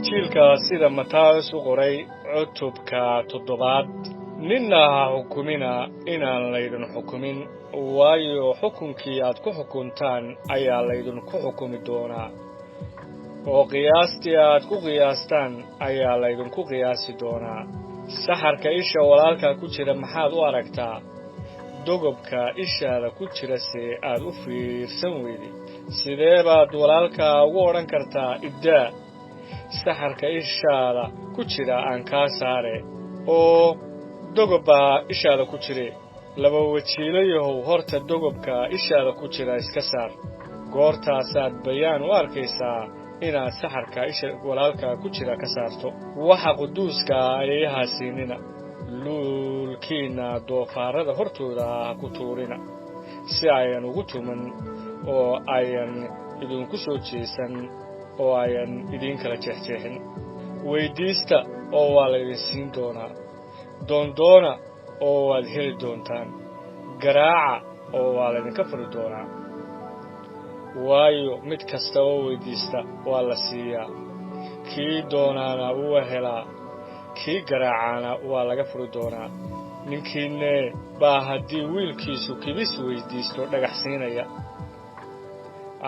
injiilka sida Mataayos u qoray cutubka 7 ninna ha xukumina inaan laydin xukumin waayo xukunkii aad ku xukuntaan ayaa laydin ku xukumi doonaa oo qiyaastii aad ku qiyaastaan ayaa laydin ku qiyaasi doonaa saxarka isha walaalka ku jira maxaad u aragtaa dogobka ishaada ku jira si aad u fiirsan weydi sidee baad walaalka ugu oran kartaa iddaa saxarka ishaada ku jira aan ka saare oo dogobba ishaada ku jire laba wajiilayahow horta dogobka ishaada ku jira iska saar goortaasaad bayaan u arkaysaa inaad saxarka isha walaalka ku jira ka saarto waxa quduuska ayaha siinina luulkiina doofaarada hortooda ku tuurina si ayan ugu tuman oo ayan idinku soo jeesan oo ayan idin kala jeexjeexin weydiista oo waa la idin siin doonaa doondoona oo waad heli doontaan garaaca oo waa la idinka furi doonaa waayo mid kasta oo weydiista waa la siiyaa kii doonaana wuu helaa kii garaacana waa laga furi doonaa ninkiinne baa haddii wiilkiisu kibis weydiisto dhagax siinaya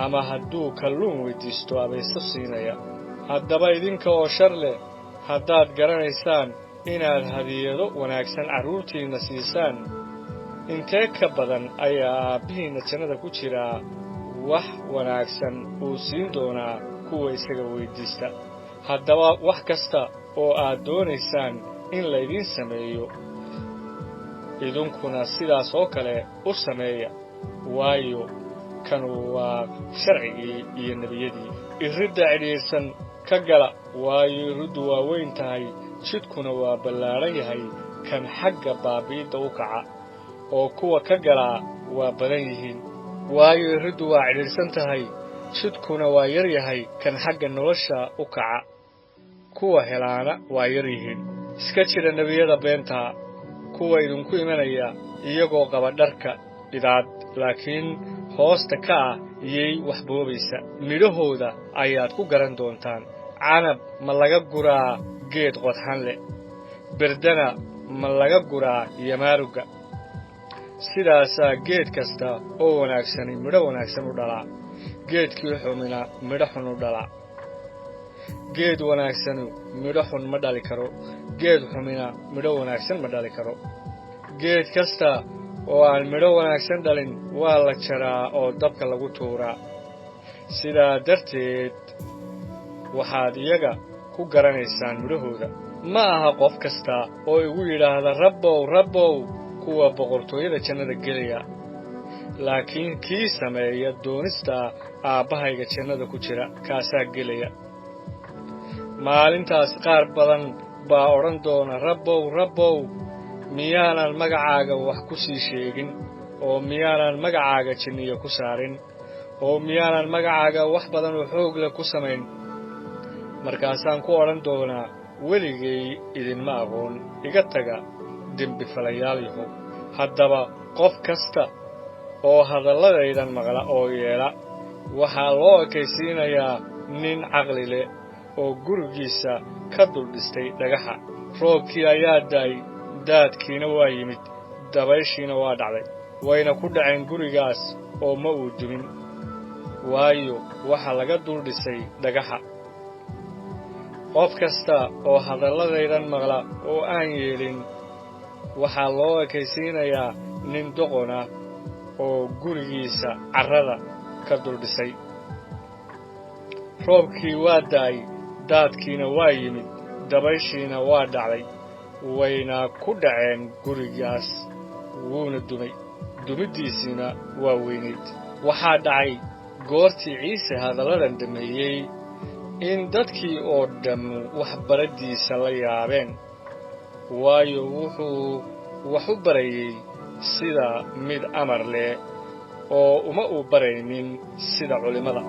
ama hadduu kalluun weydiisto abayso siinaya haddaba idinka oo shar leh haddaad garanaysaan inaad hadiyado wanaagsan carruurtiinna siisaan intee ka badan ayaa aabbihiinna jannada ku jiraa wax wanaagsan uu siin doonaa kuwa isaga weydiista haddaba wax kasta oo aad doonaysaan in laydin sameeyo idinkuna sidaas oo kale u sameeya waayo kanu waa sharcigii iyo nebiyadii iridda cidhiidhsan ka gala waayo iriddu waa weyn tahay jidkuna waa ballaaran yahay kan xagga baabi'idda u kaca oo kuwa ka galaa waa badan yihiin waayo iriddu waa cidhiidhsan tahay jidkuna waa yar yahay kan xagga nolosha u kaca kuwa helaana waa yar yihiin iska jira nebiyada beenta kuwa idinku imanaya iyagoo qaba dharka idaad laakiin hoosta ka ah iyay wax boobaysa midhahooda ayaad ku garan doontaan canab ma laga guraa geed qodxan leh berdana ma laga guraa yamaaruga sidaasaa geed kasta oo wanaagsani midho wanaagsan u dhalaa geedkii xumina midho xun u dhalaa geed wanaagsanu midho xun ma dhali karo geed xumina midho wanaagsan ma dhali karo geed kasta oo aan midho wanaagsan dhalin waa la jaraa oo dabka lagu tuuraa sidaa darteed waxaad iyaga ku garanaysaan midhahooda ma aha qof kasta oo igu yidhaahda rabbow rabbow kuwa boqortooyada jannada gelaya laakiin kii sameeya doonista aabbahayga jannada ku jira kaasaa gelaya maalintaas qaar badan baa odhan doona rabbow rabbow miyaanan magacaaga wax ku sii sheegin oo miyaanan magacaaga jinniyo ku saarin oo miyaanan magacaaga wax badan oo xoog leh ku samayn markaasaan ku odhan doonaa weligay idinma aqoon iga taga dembifalayaal yahow haddaba qof kasta oo hadalladaydan maqla oo yeela waxaa loo ekaysiinayaa nin caqli leh oo gurigiisa ka duldhistay dhagaxa roobkii ayaa da'ay daadkiina waa yimid dabayshiina waa dhacday wayna ku dhaceen gurigaas oo ma uu dumin waayo waxa laga duldhisay dhagaxa qof kasta oo hadalladaydan maqla oo aan yeelin waxaa loo ekaysiinayaa nin doqona oo gurigiisa carrada ka duldhisay roobkii waa da'ay daadkiina waa yimid dabayshiina waa dhacday wayna ku dhaceen gurigaas wuuna dumay dumiddiisiina waa weynayd waxaa dhacay goortii ciise hadalladan dhameeyey in dadkii oo dhammu waxbaraddiisa la yaabeen waayo wuxuu wax u barayey sida mid amar leh oo uma uu baraynin sida culimmada